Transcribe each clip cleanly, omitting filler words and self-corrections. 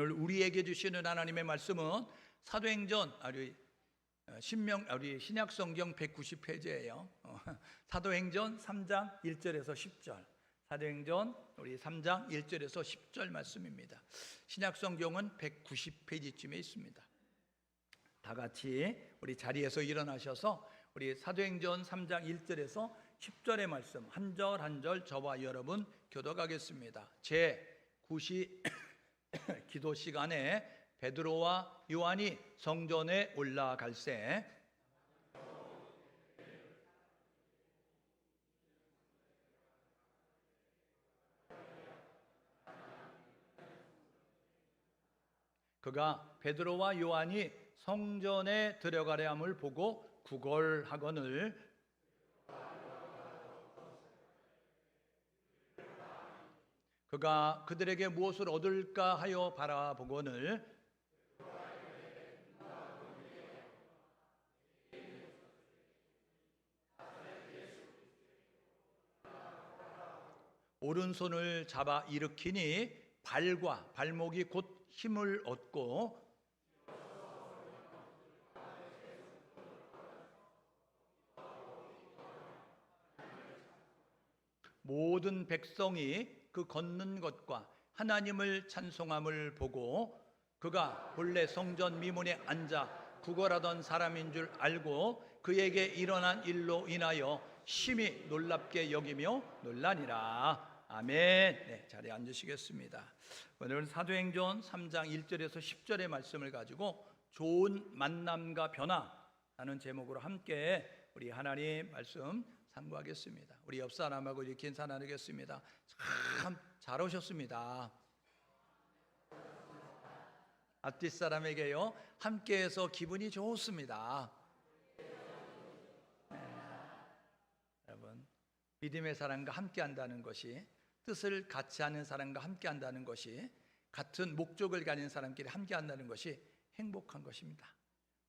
오늘 우리에게 주시는 하나님의 말씀은 사도행전 우리 신약성경 190페이지예요. 사도행전 3장 1절에서 10절. 사도행전 우리 3장 1절에서 10절 말씀입니다. 신약성경은 190페이지쯤에 있습니다. 다 같이 우리 자리에서 일어나셔서 우리 사도행전 3장 1절에서 10절의 말씀 한 절 한 절 저와 여러분 교독하겠습니다. 제9시 기도 시간에 베드로와 요한이 성전에 올라갈새 그가 베드로와 요한이 성전에 들어가려 함을 보고 구걸하거늘 그가 그들에게 무엇을 얻을까 하여 바라보거늘 오른손을 잡아 일으키니 발과 발목이 곧 힘을 얻고 모든 백성이 그 걷는 것과 하나님을 찬송함을 보고 그가 본래 성전 미문에 앉아 구걸하던 사람인 줄 알고 그에게 일어난 일로 인하여 심히 놀랍게 여기며 놀라니라. 아멘. 네, 자리에 앉으시겠습니다. 오늘은 사도행전 3장 1절에서 10절의 말씀을 가지고 좋은 만남과 변화라는 제목으로 함께 우리 하나님 말씀 상고하겠습니다. 우리 옆 사람하고 이렇게 인사 나누겠습니다. 참 잘 오셨습니다. 앞뒷 사람에게요, 함께해서 기분이 좋습니다. 네. 여러분, 믿음의 사람과 함께한다는 것이, 뜻을 같이 하는 사람과 함께한다는 것이, 같은 목적을 가진 사람끼리 함께한다는 것이 행복한 것입니다.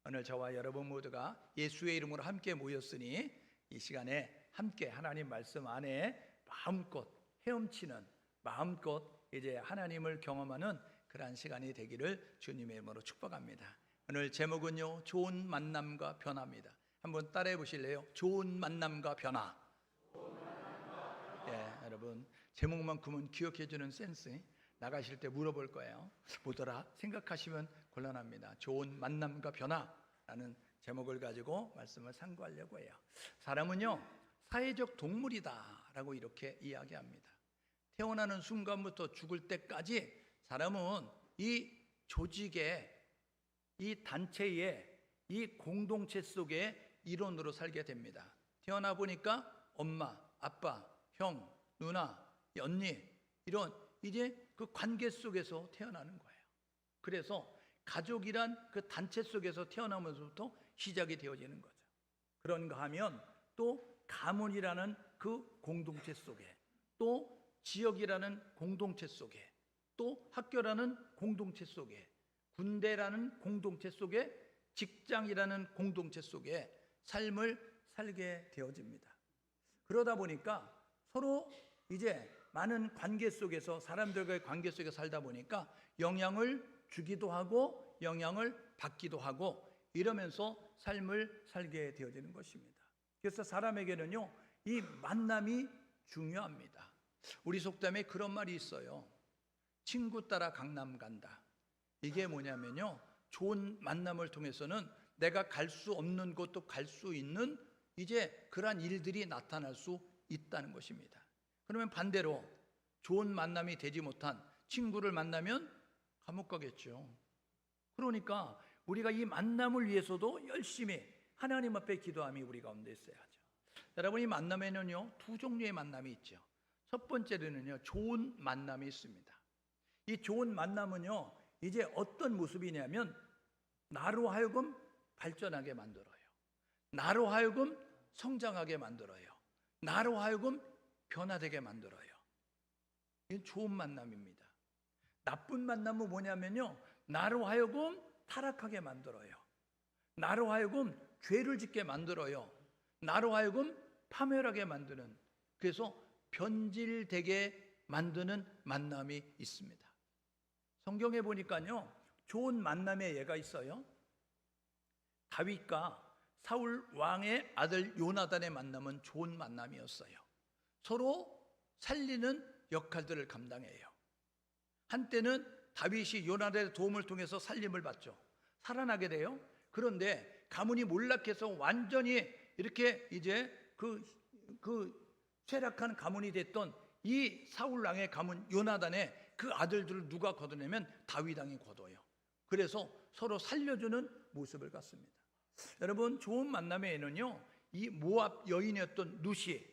오늘 저와 여러분 모두가 예수의 이름으로 함께 모였으니 이 시간에 함께 하나님 말씀 안에 마음껏 헤엄치는, 마음껏 이제 하나님을 경험하는 그러한 시간이 되기를 주님의 이름으로 축복합니다. 오늘 제목은요, 좋은 만남과 변화입니다. 한번 따라해 보실래요? 좋은 만남과 변화. 예, 여러분 제목만큼은 기억해 주는 센스, 나가실 때 물어볼 거예요. 뭐더라? 생각하시면 곤란합니다. 좋은 만남과 변화라는 제목을 가지고 말씀을 상고하려고 해요. 사람은요, 사회적 동물이다라고 이렇게 이야기합니다. 태어나는 순간부터 죽을 때까지 사람은 이 조직의, 이 단체의, 이 공동체 속의 일원으로 살게 됩니다. 태어나 보니까 엄마, 아빠, 형, 누나, 언니, 이런 이제 그 관계 속에서 태어나는 거예요. 그래서 가족이란 그 단체 속에서 태어나면서부터 시작이 되어지는 거죠. 그런가 하면 또 가문이라는 그 공동체 속에, 또 지역이라는 공동체 속에, 또 학교라는 공동체 속에, 군대라는 공동체 속에, 직장이라는 공동체 속에 삶을 살게 되어집니다. 그러다 보니까 서로 이제 많은 관계 속에서, 사람들과의 관계 속에 살다 보니까 영향을 주기도 하고 영향을 받기도 하고 이러면서 삶을 살게 되어지는 것입니다. 그래서 사람에게는요, 이 만남이 중요합니다. 우리 속담에 그런 말이 있어요. 친구 따라 강남 간다. 이게 뭐냐면요, 좋은 만남을 통해서는 내가 갈 수 없는 곳도 갈 수 있는 이제 그러한 일들이 나타날 수 있다는 것입니다. 그러면 반대로 좋은 만남이 되지 못한 친구를 만나면 감옥 가겠죠. 그러니까 우리가 이 만남을 위해서도 열심히 하나님 앞에 기도함이 우리 가운데 있어야죠. 여러분, 이 만남에는요, 두 종류의 만남이 있죠. 첫 번째로는요, 좋은 만남이 있습니다. 이 좋은 만남은요, 이제 어떤 모습이냐면 나로 하여금 발전하게 만들어요. 나로 하여금 성장하게 만들어요. 나로 하여금 변화되게 만들어요. 이건 좋은 만남입니다. 나쁜 만남은 뭐냐면요, 나로 하여금 타락하게 만들어요. 나로 하여금 죄를 짓게 만들어요. 나로 하여금 파멸하게 만드는, 그래서 변질되게 만드는 만남이 있습니다. 성경에 보니까요, 좋은 만남의 예가 있어요. 다윗과 사울 왕의 아들 요나단의 만남은 좋은 만남이었어요. 서로 살리는 역할들을 감당해요. 한때는 다윗이 요나단의 도움을 통해서 살림을 받죠. 살아나게 돼요. 그런데 가문이 몰락해서 완전히 이렇게 이제 그 쇠락한 가문이 됐던 이 사울 왕의 가문 요나단의 그 아들들을 누가 거두냐면 다윗 왕이 거둬요. 그래서 서로 살려주는 모습을 갖습니다. 여러분, 좋은 만남에는요, 이 모압 여인이었던 루시,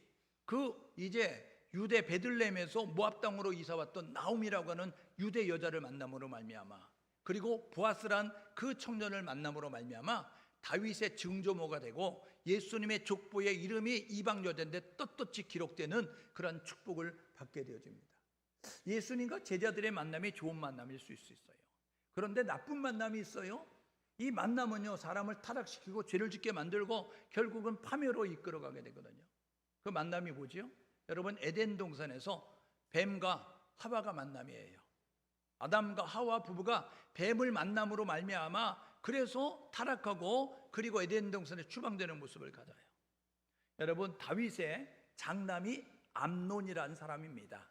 그 이제 유대 베들레헴에서 모압 땅으로 이사 왔던 나옴이라고 하는 유대 여자를 만남으로 말미암아, 그리고 보아스란 그 청년을 만남으로 말미암아 다윗의 증조모가 되고 예수님의 족보의 이름이 이방 여자인데 떳떳이 기록되는 그런 축복을 받게 되어집니다. 예수님과 제자들의 만남이 좋은 만남일 수 있어요. 그런데 나쁜 만남이 있어요. 이 만남은요, 사람을 타락시키고 죄를 짓게 만들고 결국은 파멸로 이끌어가게 되거든요. 그 만남이 뭐지요? 여러분, 에덴 동산에서 뱀과 하와가 만남이에요. 아담과 하와 부부가 뱀을 만남으로 말미암아 그래서 타락하고 그리고 에덴 동산에 추방되는 모습을 가져요. 여러분, 다윗의 장남이 암논이라는 사람입니다.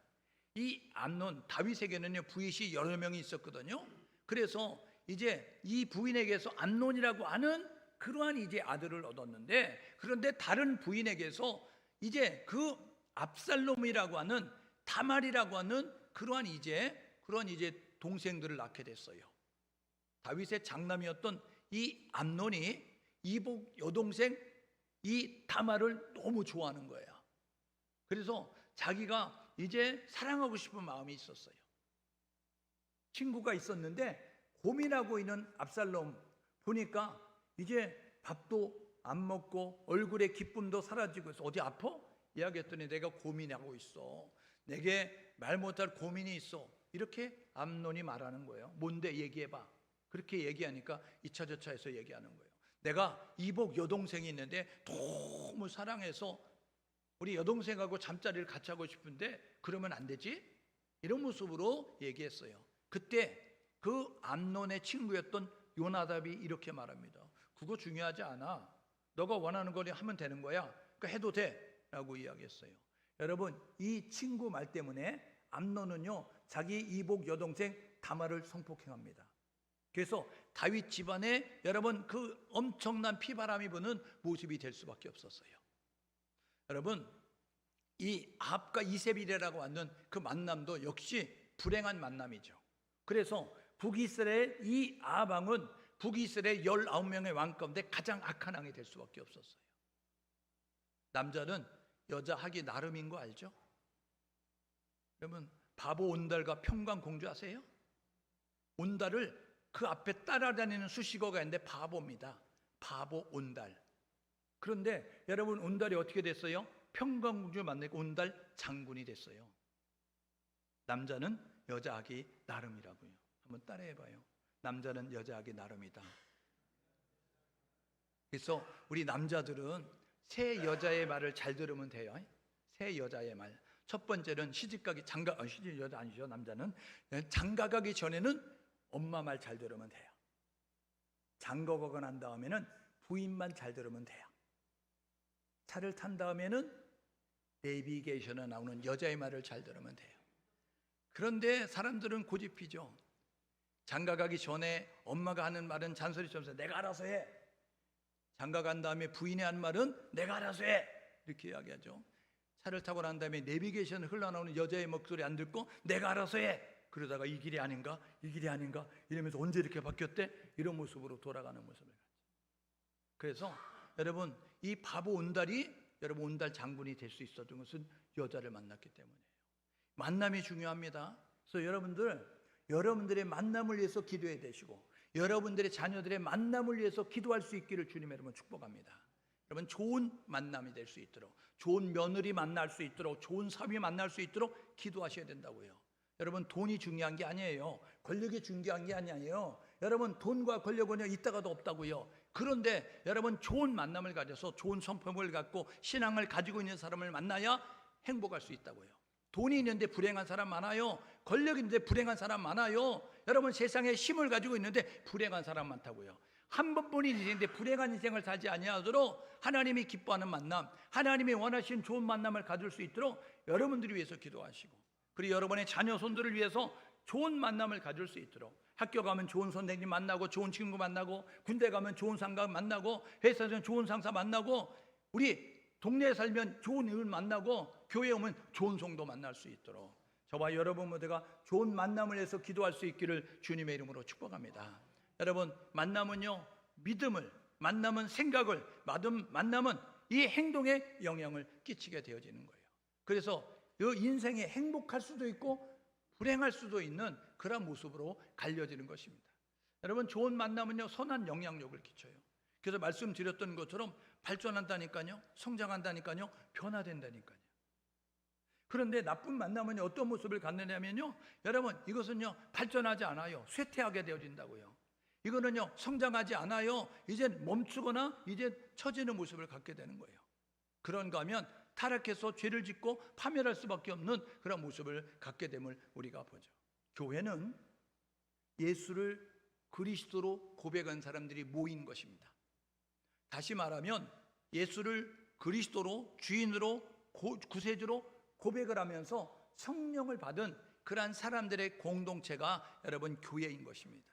이 암논, 다윗에게는요 부인이 여러 명이 있었거든요. 그래서 이제 이 부인에게서 암논이라고 하는 그러한 이제 아들을 얻었는데, 그런데 다른 부인에게서 이제 그 압살롬이라고 하는 다말이라고 하는 그러한 이제 동생들을 낳게 됐어요. 다윗의 장남이었던 이 암논이 이복 여동생 이 다말을 너무 좋아하는 거예요. 그래서 자기가 이제 사랑하고 싶은 마음이 있었어요. 친구가 있었는데 고민하고 있는 압살롬 보니까 이제 밥도 안 먹고 얼굴에 기쁨도 사라지고 있어. 어디 아파? 이야기했더니 내가 고민하고 있어. 내게 말 못할 고민이 있어. 이렇게 암논이 말하는 거예요. 뭔데 얘기해봐. 그렇게 얘기하니까 이차저차해서 얘기하는 거예요. 내가 이복 여동생이 있는데 너무 사랑해서 우리 여동생하고 잠자리를 같이 하고 싶은데 그러면 안 되지? 이런 모습으로 얘기했어요. 그때 그 암논의 친구였던 요나답이 이렇게 말합니다. 그거 중요하지 않아. 너가 원하는 거 하면 되는 거야. 그러니까 해도 돼 라고 이야기했어요. 여러분, 이 친구 말 때문에 암논은요 자기 이복 여동생 다말을 성폭행합니다. 그래서 다윗 집안에 여러분 그 엄청난 피바람이 부는 모습이 될 수밖에 없었어요. 여러분, 이 아합과 이세벨이라고 하는 그 만남도 역시 불행한 만남이죠. 그래서 북이스라엘 이 아합 왕은 북이스라엘 19명의 왕 가운데 가장 악한 왕이 될 수밖에 없었어요. 남자는 여자 하기 나름인 거 알죠? 여러분, 바보 온달과 평강공주 아세요? 온달을 그 앞에 따라다니는 수식어가 있는데 바보입니다. 바보 온달. 그런데 여러분, 온달이 어떻게 됐어요? 평강공주 만나고 온달 장군이 됐어요. 남자는 여자하기 나름이라고요. 한번 따라해봐요. 남자는 여자하기 나름이다. 그래서 우리 남자들은 새 여자의 말을 잘 들으면 돼요. 새 여자의 말. 첫 번째는 시집 여자 아니죠. 남자는 장가 가기 전에는 엄마 말 잘 들으면 돼요. 장가 가고 난 다음에는 부인만 잘 들으면 돼요. 차를 탄 다음에는 내비게이션에 나오는 여자의 말을 잘 들으면 돼요. 그런데 사람들은 고집이죠. 장가 가기 전에 엄마가 하는 말은 잔소리처럼 내가 알아서 해. 장가 간 다음에 부인이 한 말은 내가 알아서 해. 이렇게 이야기하죠. 차를 타고 난 다음에 내비게이션에 흘러나오는 여자의 목소리 안 듣고 내가 알아서 해. 그러다가 이 길이 아닌가? 이 길이 아닌가? 이러면서 언제 이렇게 바뀌었대? 이런 모습으로 돌아가는 모습을 갖죠. 그래서 여러분, 이 바보 온달이 여러분 온달 장군이 될 수 있었던 것은 여자를 만났기 때문이에요. 만남이 중요합니다. 그래서 여러분들의 만남을 위해서 기도해야 되시고 여러분들의 자녀들의 만남을 위해서 기도할 수 있기를 주님 여러분 축복합니다. 여러분, 좋은 만남이 될 수 있도록, 좋은 며느리 만날 수 있도록, 좋은 사위 만날 수 있도록 기도하셔야 된다고요. 여러분, 돈이 중요한 게 아니에요. 권력이 중요한 게 아니에요. 여러분, 돈과 권력은 있다가도 없다고요. 그런데 여러분, 좋은 만남을 가져서 좋은 성품을 갖고 신앙을 가지고 있는 사람을 만나야 행복할 수 있다고요. 돈이 있는데 불행한 사람 많아요. 권력인데 불행한 사람 많아요. 여러분 세상에 힘을 가지고 있는데 불행한 사람 많다고요. 한 번뿐인 인생인데 불행한 인생을 살지 아니하도록 하나님이 기뻐하는 만남, 하나님이 원하시는 좋은 만남을 가질 수 있도록 여러분들을 위해서 기도하시고, 그리고 여러분의 자녀 손들을 위해서 좋은 만남을 가질 수 있도록, 학교 가면 좋은 선생님 만나고 좋은 친구 만나고, 군대 가면 좋은 상가 만나고, 회사에서 좋은 상사 만나고, 우리 동네에 살면 좋은 이웃 만나고, 교회에 오면 좋은 성도 만날 수 있도록 저와 여러분 모두가 좋은 만남을 해서 기도할 수 있기를 주님의 이름으로 축복합니다. 여러분, 만남은요, 믿음을, 만남은 생각을, 만남은 이 행동에 영향을 끼치게 되어지는 거예요. 그래서 이 인생에 행복할 수도 있고 불행할 수도 있는 그런 모습으로 갈려지는 것입니다. 여러분, 좋은 만남은요, 선한 영향력을 끼쳐요. 그래서 말씀드렸던 것처럼 발전한다니까요, 성장한다니까요, 변화된다니까요. 그런데 나쁜 만남은 어떤 모습을 갖느냐면요, 여러분, 이것은요 발전하지 않아요. 쇠퇴하게 되어진다고요. 이거는요 성장하지 않아요. 이제 멈추거나 이제 처지는 모습을 갖게 되는 거예요. 그런가 하면 타락해서 죄를 짓고 파멸할 수밖에 없는 그런 모습을 갖게 됨을 우리가 보죠. 교회는 예수를 그리스도로 고백한 사람들이 모인 것입니다. 다시 말하면 예수를 그리스도로, 주인으로, 구세주로 고백을 하면서 성령을 받은 그러한 사람들의 공동체가 여러분 교회인 것입니다.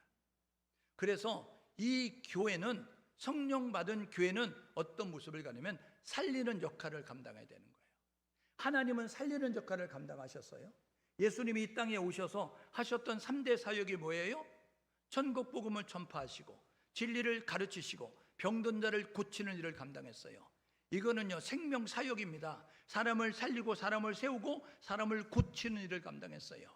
그래서 이 교회는, 성령 받은 교회는 어떤 모습을 갖냐면 살리는 역할을 감당해야 되는 거예요. 하나님은 살리는 역할을 감당하셨어요. 예수님이 이 땅에 오셔서 하셨던 3대 사역이 뭐예요? 천국 복음을 전파하시고 진리를 가르치시고 병든 자를 고치는 일을 감당했어요. 이거는요 생명 사역입니다. 사람을 살리고 사람을 세우고 사람을 고치는 일을 감당했어요.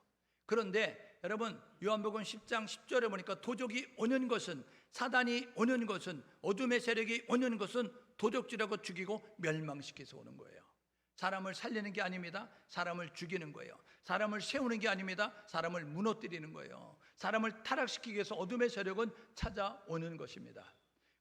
그런데 여러분, 요한복음 10장 10절에 보니까 도적이 오는 것은, 사단이 오는 것은, 어둠의 세력이 오는 것은 도적질하고 죽이고 멸망시켜서 오는 거예요. 사람을 살리는 게 아닙니다. 사람을 죽이는 거예요. 사람을 세우는 게 아닙니다. 사람을 무너뜨리는 거예요. 사람을 타락시키기 위해서 어둠의 세력은 찾아오는 것입니다.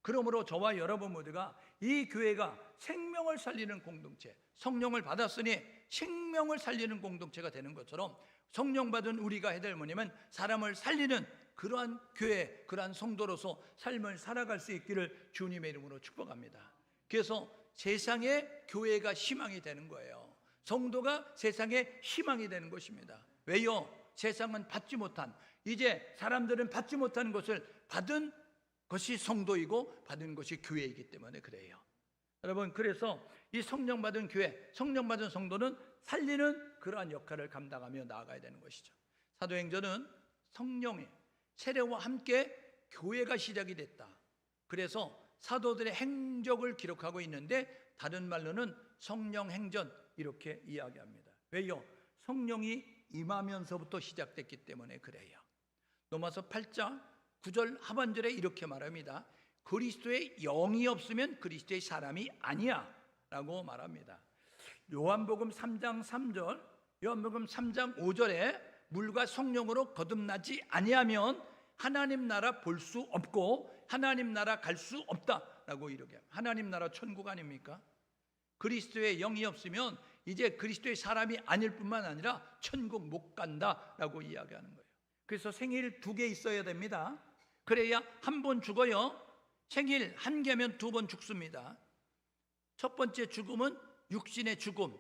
그러므로 저와 여러분 모두가 이 교회가 생명을 살리는 공동체, 성령을 받았으니 생명을 살리는 공동체가 되는 것처럼 성령 받은 우리가 해야 될 뭐냐면 사람을 살리는 그러한 교회, 그러한 성도로서 삶을 살아갈 수 있기를 주님의 이름으로 축복합니다. 그래서 세상에 교회가 희망이 되는 거예요. 성도가 세상에 희망이 되는 것입니다. 왜요? 세상은 받지 못한, 이제 사람들은 받지 못한 것을 받은 것이 성도이고 받은 것이 교회이기 때문에 그래요. 여러분, 그래서 이 성령 받은 교회, 성령 받은 성도는 살리는 그러한 역할을 감당하며 나아가야 되는 것이죠. 사도행전은 성령의 세례와 함께 교회가 시작이 됐다. 그래서 사도들의 행적을 기록하고 있는데 다른 말로는 성령 행전 이렇게 이야기합니다. 왜요? 성령이 임하면서부터 시작됐기 때문에 그래요. 로마서 8장 9절 하반절에 이렇게 말합니다. 그리스도의 영이 없으면 그리스도의 사람이 아니야 라고 말합니다. 요한복음 3장 3절, 요한복음 3장 5절에 물과 성령으로 거듭나지 아니하면 하나님 나라 볼 수 없고 하나님 나라 갈 수 없다라고 이렇게 합니다. 하나님 나라 천국 아닙니까? 그리스도의 영이 없으면 이제 그리스도의 사람이 아닐 뿐만 아니라 천국 못 간다라고 이야기하는 거예요. 그래서 생일 2개 있어야 됩니다. 그래야 한 번 죽어요. 생일 1개면 2번 죽습니다. 첫 번째 죽음은 육신의 죽음,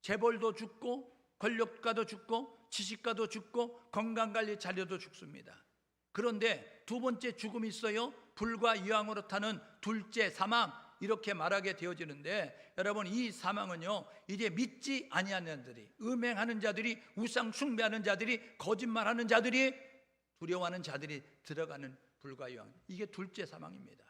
재벌도 죽고 권력가도 죽고 지식가도 죽고 건강관리 자료도 죽습니다. 그런데 두 번째 죽음이 있어요. 불과 유황으로 타는 둘째 사망, 이렇게 말하게 되어지는데 여러분, 이 사망은요 이제 믿지 아니하는 자들이, 음행하는 자들이, 우상 숭배하는 자들이, 거짓말하는 자들이, 두려워하는 자들이 들어가는 불과 유황, 이게 둘째 사망입니다.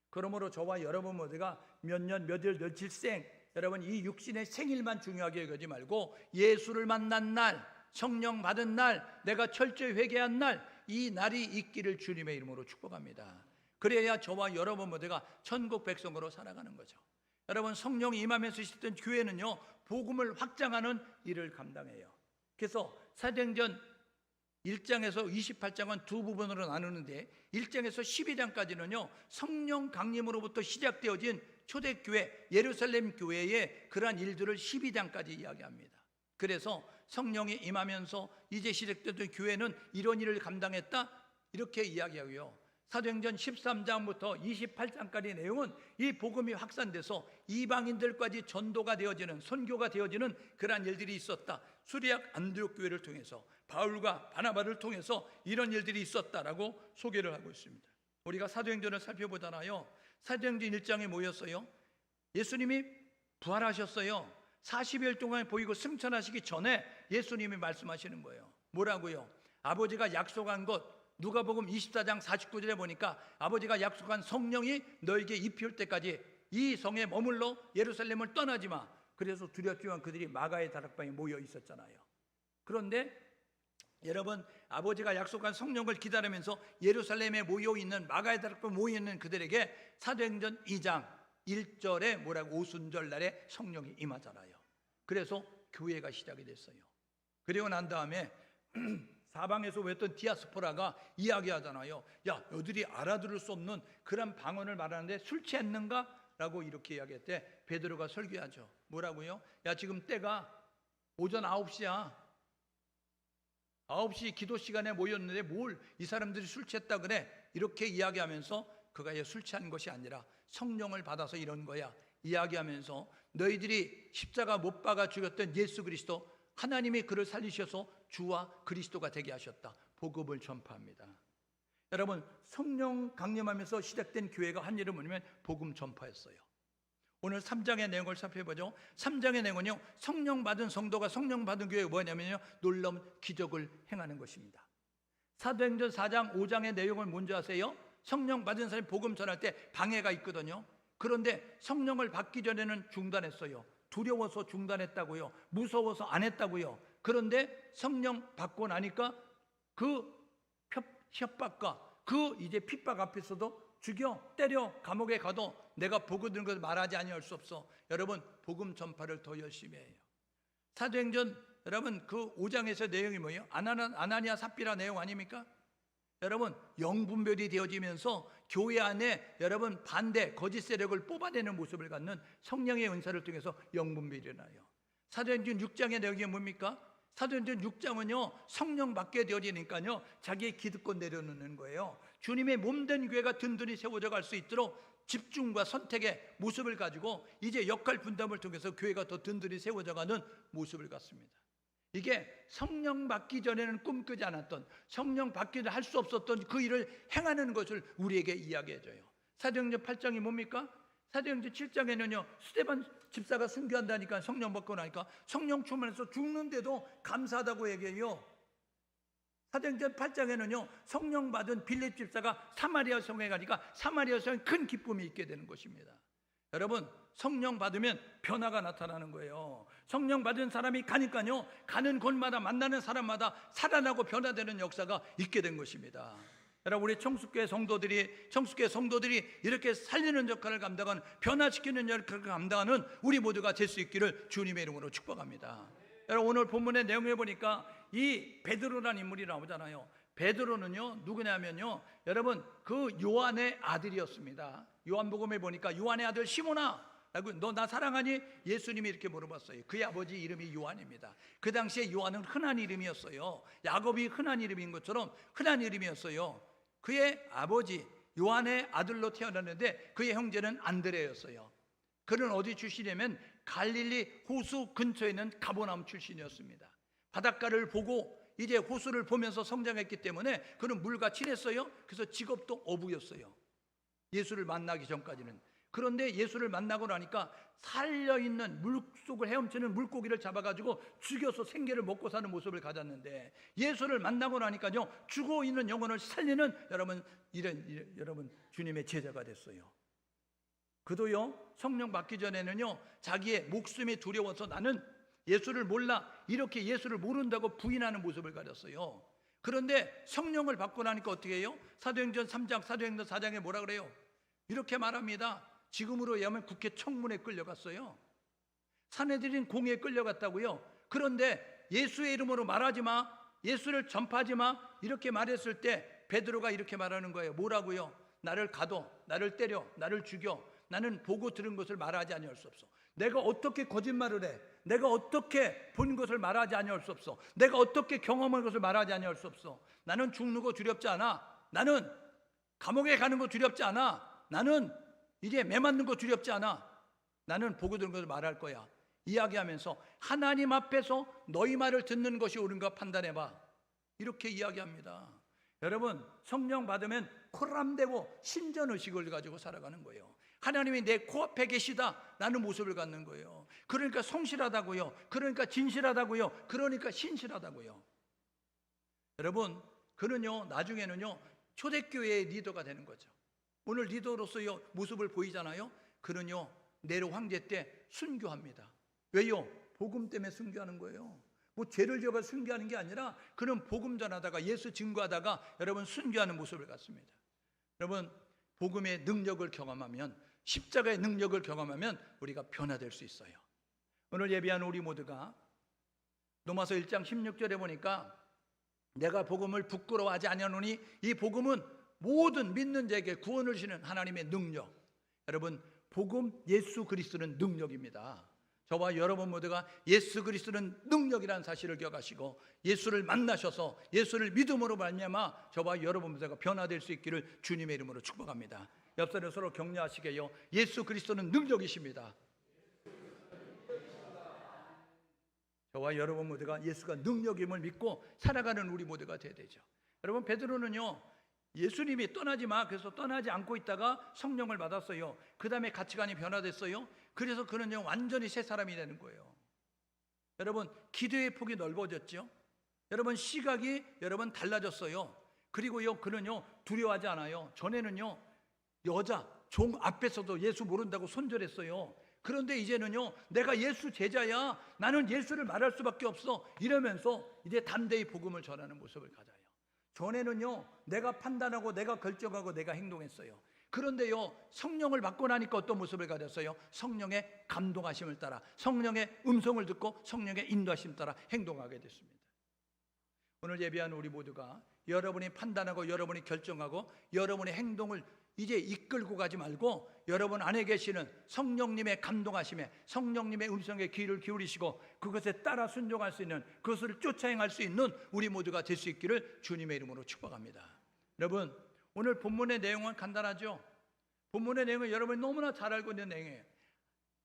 그러므로 저와 여러분 모두가 몇 년, 몇 일, 며칠생, 여러분 이 육신의 생일만 중요하게 여기지 말고 예수를 만난 날, 성령 받은 날, 내가 철저히 회개한 날, 이 날이 있기를 주님의 이름으로 축복합니다. 그래야 저와 여러분 모두가 천국 백성으로 살아가는 거죠. 여러분, 성령이 임하면서 있었던 교회는요 복음을 확장하는 일을 감당해요. 그래서 사도행전 1장에서 28장은 두 부분으로 나누는데 1장에서 12장까지는요 성령 강림으로부터 시작되어진 초대교회 예루살렘 교회의 그러한 일들을 12장까지 이야기합니다. 그래서 성령이 임하면서 이제 시작됐던 교회는 이런 일을 감당했다, 이렇게 이야기하고요. 사도행전 13장부터 28장까지 내용은 이 복음이 확산돼서 이방인들까지 전도가 되어지는, 선교가 되어지는 그러한 일들이 있었다. 수리학 안디옥 교회를 통해서, 바울과 바나바를 통해서 이런 일들이 있었다라고 소개를 하고 있습니다. 우리가 사도행전을 살펴보잖아요. 사도행전 1장에 모였어요. 예수님이 부활하셨어요. 40일 동안 보이고 승천하시기 전에 예수님이 말씀하시는 거예요. 뭐라고요? 아버지가 약속한 것, 누가복음 24장 49절에 보니까 아버지가 약속한 성령이 너에게 입혀올 때까지 이 성에 머물러 예루살렘을 떠나지 마. 그래서 두렵지만 그들이 마가의 다락방에 모여 있었잖아요. 그런데 여러분, 아버지가 약속한 성령을 기다리면서 예루살렘에 모여 있는, 마가의 다락방에 모여 있는 그들에게 사도행전 2장 1절에 뭐라고, 오순절 날에 성령이 임하잖아요. 그래서 교회가 시작이 됐어요. 그리고 난 다음에 사방에서 외웠던 디아스포라가 이야기하잖아요. 야, 너희들이 알아들을 수 없는 그런 방언을 말하는데 술 취했는가? 라고 이렇게 이야기했대. 베드로가 설교하죠. 뭐라고요? 야, 지금 때가 오전 9시야 9시 기도 시간에 모였는데 뭘 이 사람들이 술 취했다 그래? 이렇게 이야기하면서 그가 술 취한 것이 아니라 성령을 받아서 이런 거야 이야기하면서, 너희들이 십자가 못 박아 죽였던 예수 그리스도, 하나님이 그를 살리셔서 주와 그리스도가 되게 하셨다. 복음을 전파합니다. 여러분, 성령 강림하면서 시작된 교회가 한 일은 뭐냐면 복음 전파였어요. 오늘 3장의 내용을 살펴보죠. 3장의 내용은요, 성령 받은 성도가, 성령 받은 교회가 뭐냐면요, 놀라운 기적을 행하는 것입니다. 사도행전 4장 5장의 내용을 뭔지 아세요? 성령 받은 사람이 복음 전할 때 방해가 있거든요. 그런데 성령을 받기 전에는 중단했어요. 두려워서 중단했다고요. 무서워서 안 했다고요. 그런데 성령 받고 나니까 그 협박과 그 이제 핍박 앞에서도 죽여, 때려, 감옥에 가도 내가 보고 들은 것을 말하지 아니할 수 없어. 여러분, 복음 전파를 더 열심히 해요. 사도행전 여러분 그 5장에서 내용이 뭐예요? 아나니아 삽비라 내용 아닙니까? 여러분, 영분별이 되어지면서 교회 안에 여러분 반대, 거짓 세력을 뽑아내는 모습을 갖는 성령의 은사를 통해서 영분별이 일어나요. 사도행전 6장의 내용이 뭡니까? 사도행전 6장은요, 성령 받게 되어지니까요, 자기의 기득권 내려놓는 거예요. 주님의 몸된 교회가 든든히 세워져 갈 수 있도록 집중과 선택의 모습을 가지고 이제 역할 분담을 통해서 교회가 더 든든히 세워져 가는 모습을 갖습니다. 이게 성령 받기 전에는 꿈꾸지 않았던, 성령 받기 전에 할 수 없었던 그 일을 행하는 것을 우리에게 이야기해줘요. 사도행전 8장이 뭡니까? 사도행전 7장에는요, 스데반 집사가 순교한다니까, 성령 받고 나니까 성령 충만해서 죽는데도 감사하다고 얘기해요. 사도행전 8장에는요, 성령 받은 빌립 집사가 사마리아 성에 가니까 사마리아 성에 큰 기쁨이 있게 되는 것입니다. 여러분, 성령 받으면 변화가 나타나는 거예요. 성령 받은 사람이 가니까요, 가는 곳마다 만나는 사람마다 살아나고 변화되는 역사가 있게 된 것입니다. 여러분, 우리 청숙교회 성도들이 이렇게 살리는 역할을 감당하는, 변화시키는 역할을 감당하는 우리 모두가 될 수 있기를 주님의 이름으로 축복합니다. 여러분, 오늘 본문의 내용에 보니까 이 베드로라는 인물이 나오잖아요. 베드로는요, 누구냐면요, 여러분 그 요한의 아들이었습니다. 요한복음에 보니까 요한의 아들 시몬아, 너 나 사랑하니? 예수님이 이렇게 물어봤어요. 그의 아버지 이름이 요한입니다. 그 당시에 요한은 흔한 이름이었어요. 야곱이 흔한 이름인 것처럼 흔한 이름이었어요. 그의 아버지 요한의 아들로 태어났는데 그의 형제는 안드레였어요. 그는 어디 출신이냐면 갈릴리 호수 근처에 있는 가버나움 출신이었습니다. 바닷가를 보고 이제 호수를 보면서 성장했기 때문에 그는 물과 친했어요. 그래서 직업도 어부였어요, 예수를 만나기 전까지는. 그런데 예수를 만나고 나니까 살려있는 물속을 헤엄치는 물고기를 잡아가지고 죽여서 생계를 먹고 사는 모습을 가졌는데, 예수를 만나고 나니까요, 죽어있는 영혼을 살리는 여러분 주님의 제자가 됐어요. 그도요, 성령 받기 전에는요, 자기의 목숨이 두려워서 나는 예수를 몰라, 이렇게 예수를 모른다고 부인하는 모습을 가졌어요. 그런데 성령을 받고 나니까 어떻게 해요? 사도행전 3장, 사도행전 4장에 뭐라 그래요? 이렇게 말합니다. 지금으로 의하면 국회 청문회에 끌려갔어요. 산헤드린 공회에 끌려갔다고요. 그런데 예수의 이름으로 말하지 마, 예수를 전파하지 마, 이렇게 말했을 때 베드로가 이렇게 말하는 거예요. 뭐라고요? 나를 가둬, 나를 때려, 나를 죽여, 나는 보고 들은 것을 말하지 아니할 수 없어. 내가 어떻게 거짓말을 해? 내가 어떻게 본 것을 말하지 아니할 수 없어? 내가 어떻게 경험한 것을 말하지 아니할 수 없어? 나는 죽는 거 두렵지 않아. 나는 감옥에 가는 거 두렵지 않아. 나는 이제 매 맞는 거 두렵지 않아. 나는 보고 들은 것을 말할 거야. 이야기하면서 하나님 앞에서 너희 말을 듣는 것이 옳은가 판단해봐. 이렇게 이야기합니다. 여러분, 성령 받으면 코람되고 신전의식을 가지고 살아가는 거예요. 하나님이 내 코앞에 계시다라는 모습을 갖는 거예요. 그러니까 성실하다고요. 그러니까 진실하다고요. 그러니까 신실하다고요. 여러분, 그는요 나중에는요 초대교회의 리더가 되는 거죠. 오늘 리더로서의 모습을 보이잖아요. 그는요 네로 황제 때 순교합니다. 왜요? 복음 때문에 순교하는 거예요. 뭐 죄를 지어가 순교하는 게 아니라 그는 복음 전하다가 예수 증거하다가 여러분 순교하는 모습을 갖습니다. 여러분, 복음의 능력을 경험하면, 십자가의 능력을 경험하면 우리가 변화될 수 있어요. 오늘 예배한 우리 모두가 로마서 1장 16절에 보니까 내가 복음을 부끄러워하지 아니하노니 이 복음은 모든 믿는 자에게 구원을 주시는 하나님의 능력. 여러분, 복음 예수 그리스도는 능력입니다. 저와 여러분 모두가 예수 그리스도는 능력이라는 사실을 기억하시고 예수를 만나셔서 예수를 믿음으로 말미암아 저와 여러분 모두가 변화될 수 있기를 주님의 이름으로 축복합니다. 옆사람 서로 격려하시게요. 예수 그리스도는 능력이십니다. 저와 여러분 모두가 예수가 능력임을 믿고 살아가는 우리 모두가 되어야 되죠. 여러분, 베드로는요 예수님이 떠나지 마 그래서 떠나지 않고 있다가 성령을 받았어요. 그 다음에 가치관이 변화됐어요. 그래서 그는요 완전히 새 사람이 되는 거예요. 여러분, 기도의 폭이 넓어졌죠. 여러분, 시각이 여러분 달라졌어요. 그리고요 그는요 두려워하지 않아요. 전에는요 여자 종 앞에서도 예수 모른다고 손절했어요. 그런데 이제는요 내가 예수 제자야, 나는 예수를 말할 수밖에 없어 이러면서 이제 담대히 복음을 전하는 모습을 가져요. 전에는요 내가 판단하고 내가 결정하고 내가 행동했어요. 그런데요 성령을 받고 나니까 어떤 모습을 가졌어요? 성령의 감동하심을 따라, 성령의 음성을 듣고 성령의 인도하심 따라 행동하게 됐습니다. 오늘 예배한 우리 모두가 여러분이 판단하고 여러분이 결정하고 여러분의 행동을 이제 이끌고 가지 말고 여러분 안에 계시는 성령님의 감동하심에, 성령님의 음성에 귀를 기울이시고 그것에 따라 순종할 수 있는, 그것을 쫓아 행할 수 있는 우리 모두가 될 수 있기를 주님의 이름으로 축복합니다. 여러분, 오늘 본문의 내용은 간단하죠. 본문의 내용은 여러분이 너무나 잘 알고 있는 내용이에요.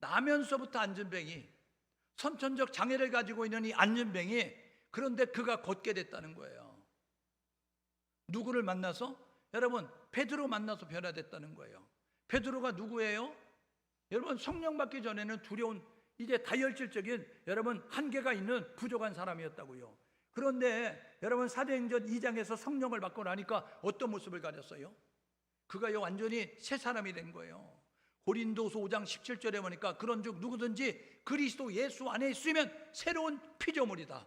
나면서부터 안전뱅이, 선천적 장애를 가지고 있는 이 안전뱅이, 그런데 그가 걷게 됐다는 거예요. 누구를 만나서? 여러분, 베드로 만나서 변화됐다는 거예요. 베드로가 누구예요? 여러분, 성령 받기 전에는 두려운, 이제 다혈질적인 여러분 한계가 있는 부족한 사람이었다고요. 그런데 여러분 사도행전 2장에서 성령을 받고 나니까 어떤 모습을 가졌어요? 그가요 완전히 새 사람이 된 거예요. 고린도서 5장 17절에 보니까 그런즉 누구든지 그리스도 예수 안에 있으면 새로운 피조물이다.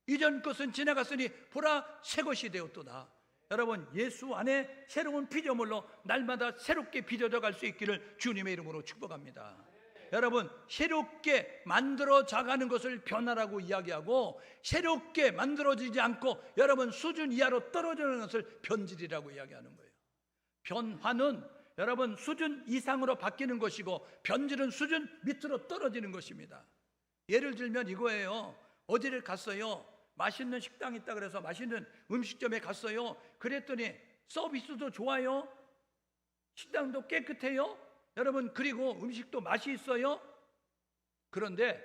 이전 것은 지나갔으니 보라 새 것이 되었도다. 여러분, 예수 안에 새로운 피조물로 날마다 새롭게 빚어져 갈 수 있기를 주님의 이름으로 축복합니다. 여러분, 새롭게 만들어져가는 것을 변화라고 이야기하고 새롭게 만들어지지 않고 여러분 수준 이하로 떨어지는 것을 변질이라고 이야기하는 거예요. 변화는 여러분 수준 이상으로 바뀌는 것이고 변질은 수준 밑으로 떨어지는 것입니다. 예를 들면 이거예요. 어디를 갔어요? 맛있는 식당이 있다 그래서 맛있는 음식점에 갔어요. 그랬더니 서비스도 좋아요. 식당도 깨끗해요. 여러분, 그리고 음식도 맛이 있어요. 그런데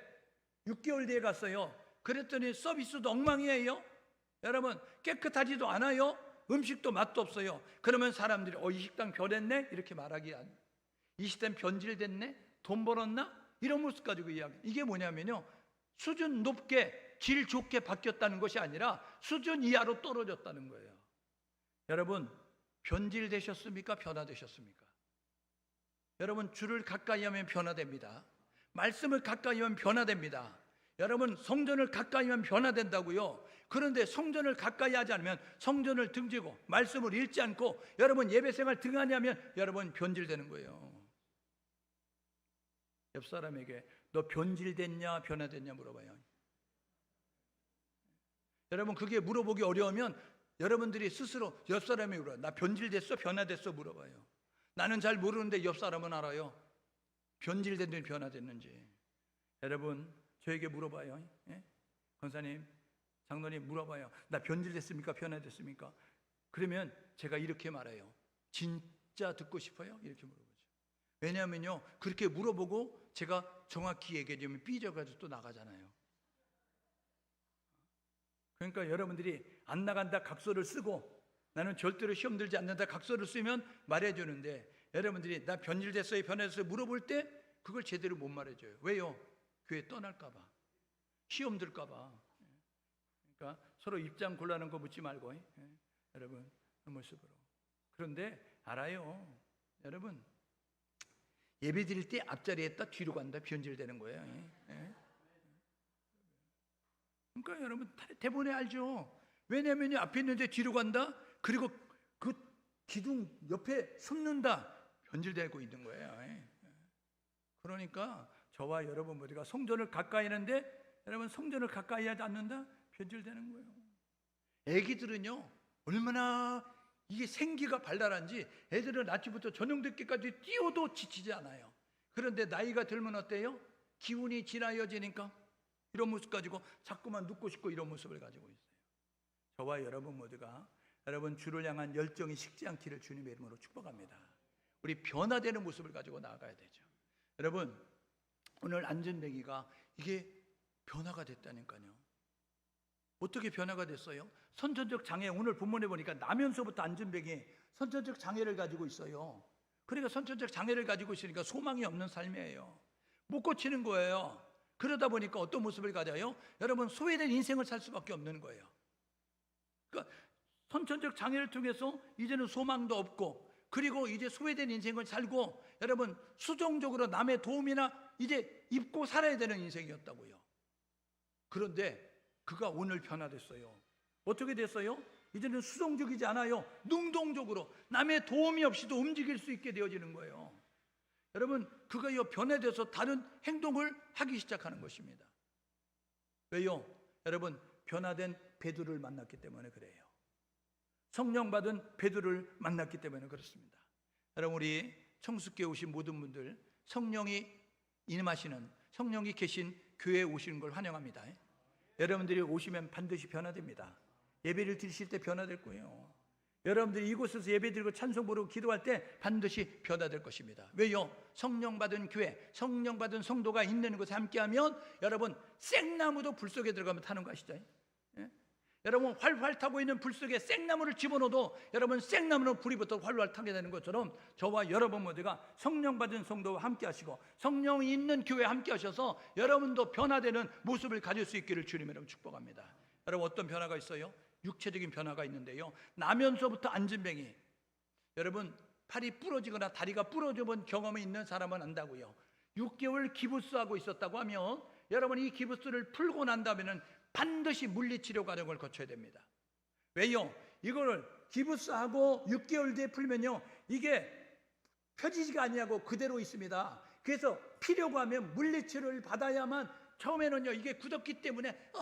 6개월 뒤에 갔어요. 그랬더니 서비스도 엉망이에요. 여러분, 깨끗하지도 않아요. 음식도 맛도 없어요. 그러면 사람들이 이 식당 변했네? 이렇게 말하기 아니에요. 이 식당 변질됐네? 돈 벌었나? 이런 모습 가지고 이야기. 이게 뭐냐면요, 수준 높게 질 좋게 바뀌었다는 것이 아니라 수준 이하로 떨어졌다는 거예요. 여러분, 변질되셨습니까? 변화되셨습니까? 여러분, 주를 가까이 하면 변화됩니다. 말씀을 가까이 하면 변화됩니다. 여러분, 성전을 가까이 하면 변화된다고요. 그런데 성전을 가까이 하지 않으면, 성전을 등지고 말씀을 읽지 않고 여러분 예배생활 등한히 하면 여러분 변질되는 거예요. 옆 사람에게 너 변질됐냐 변화됐냐 물어봐요. 여러분, 그게 물어보기 어려우면 여러분들이 스스로 옆 사람이 물어요. 나 변질됐어 변화됐어 물어봐요. 나는 잘 모르는데 옆 사람은 알아요. 변질됐는지 변화됐는지. 여러분 저에게 물어봐요. 예? 권사님, 장로님 물어봐요. 나 변질됐습니까? 변화됐습니까? 그러면 제가 이렇게 말해요. 진짜 듣고 싶어요? 이렇게 물어보죠. 왜냐하면요, 그렇게 물어보고 제가 정확히 얘기해주면 삐져가지고 또 나가잖아요. 그러니까 여러분들이 안 나간다 각서를 쓰고 나는 절대로 시험 들지 않는다 각서를 쓰면 말해주는데, 여러분들이 나 변질됐어요, 변화됐어요 물어볼 때 그걸 제대로 못 말해줘요. 왜요? 교회 떠날까봐, 시험 들까봐. 그러니까 서로 입장 곤란한 거 묻지 말고, 여러분 그 모습으로. 그런데 알아요, 여러분 예배 드릴 때 앞자리에 있다 뒤로 간다 변질되는 거예요. 그러니까 여러분 대본에 알죠. 왜냐하면 앞에 있는데 뒤로 간다, 그리고 그 기둥 옆에 숨는다, 변질되고 있는 거예요. 그러니까 저와 여러분 모두가 성전을 가까이 하는데, 여러분 성전을 가까이 하지 않는다, 변질되는 거예요. 애기들은요 얼마나 이게 생기가 발달한지 애들은 아침부터 저녁 늦게까지 뛰어도 지치지 않아요. 그런데 나이가 들면 어때요? 기운이 진하여지니까 이런 모습 가지고 자꾸만 눕고 싶고 이런 모습을 가지고 있어요. 저와 여러분 모두가 여러분 주를 향한 열정이 식지 않기를 주님의 이름으로 축복합니다. 우리 변화되는 모습을 가지고 나아가야 되죠. 여러분 오늘 안전뱅이가 이게 변화가 됐다니까요. 어떻게 변화가 됐어요? 선천적 장애, 오늘 본문에 보니까 나면서부터 안전뱅이 선천적 장애를 가지고 있어요. 그러니까 선천적 장애를 가지고 있으니까 소망이 없는 삶이에요. 못 고치는 거예요. 그러다 보니까 어떤 모습을 가져요? 여러분 소외된 인생을 살 수밖에 없는 거예요. 그러니까 선천적 장애를 통해서 이제는 소망도 없고, 그리고 이제 소외된 인생을 살고, 여러분 수동적으로 남의 도움이나 이제 입고 살아야 되는 인생이었다고요. 그런데 그가 오늘 변화됐어요. 어떻게 됐어요? 이제는 수동적이지 않아요. 능동적으로 남의 도움이 없이도 움직일 수 있게 되어지는 거예요. 여러분 그가 변화돼서 다른 행동을 하기 시작하는 것입니다. 왜요? 여러분 변화된 베드로를 만났기 때문에 그래요. 성령 받은 베드로를 만났기 때문에 그렇습니다. 여러분 우리 청숙교에 오신 모든 분들, 성령이 임하시는, 성령이 계신 교회에 오시는 걸 환영합니다. 여러분들이 오시면 반드시 변화됩니다. 예배를 드리실 때 변화될 거예요. 여러분들이 이곳에서 예배 드리고 찬송 부르고 기도할 때 반드시 변화될 것입니다. 왜요? 성령 받은 교회, 성령 받은 성도가 있는 곳에 함께하면 여러분 생나무도 불 속에 들어가면 타는 거 아시죠? 여러분 활활 타고 있는 불 속에 생나무를 집어넣어도 여러분 생나무는 불이 붙어 활활 타게 되는 것처럼 저와 여러분 모두가 성령 받은 성도와 함께 하시고 성령이 있는 교회에 함께 하셔서 여러분도 변화되는 모습을 가질 수 있기를 주님으로 축복합니다. 여러분 어떤 변화가 있어요? 육체적인 변화가 있는데요, 나면서부터 안전뱅이. 여러분 팔이 부러지거나 다리가 부러져 본 경험이 있는 사람은 안다고요. 6개월 기부스하고 있었다고 하면 여러분 이 기부스를 풀고 난 다음에는 반드시 물리치료 과정을 거쳐야 됩니다. 왜요? 이거를 기부스하고 6개월 뒤에 풀면요 이게 펴지지가 아니하고 그대로 있습니다. 그래서 필요가 하면 물리치료를 받아야만, 처음에는요 이게 굳었기 때문에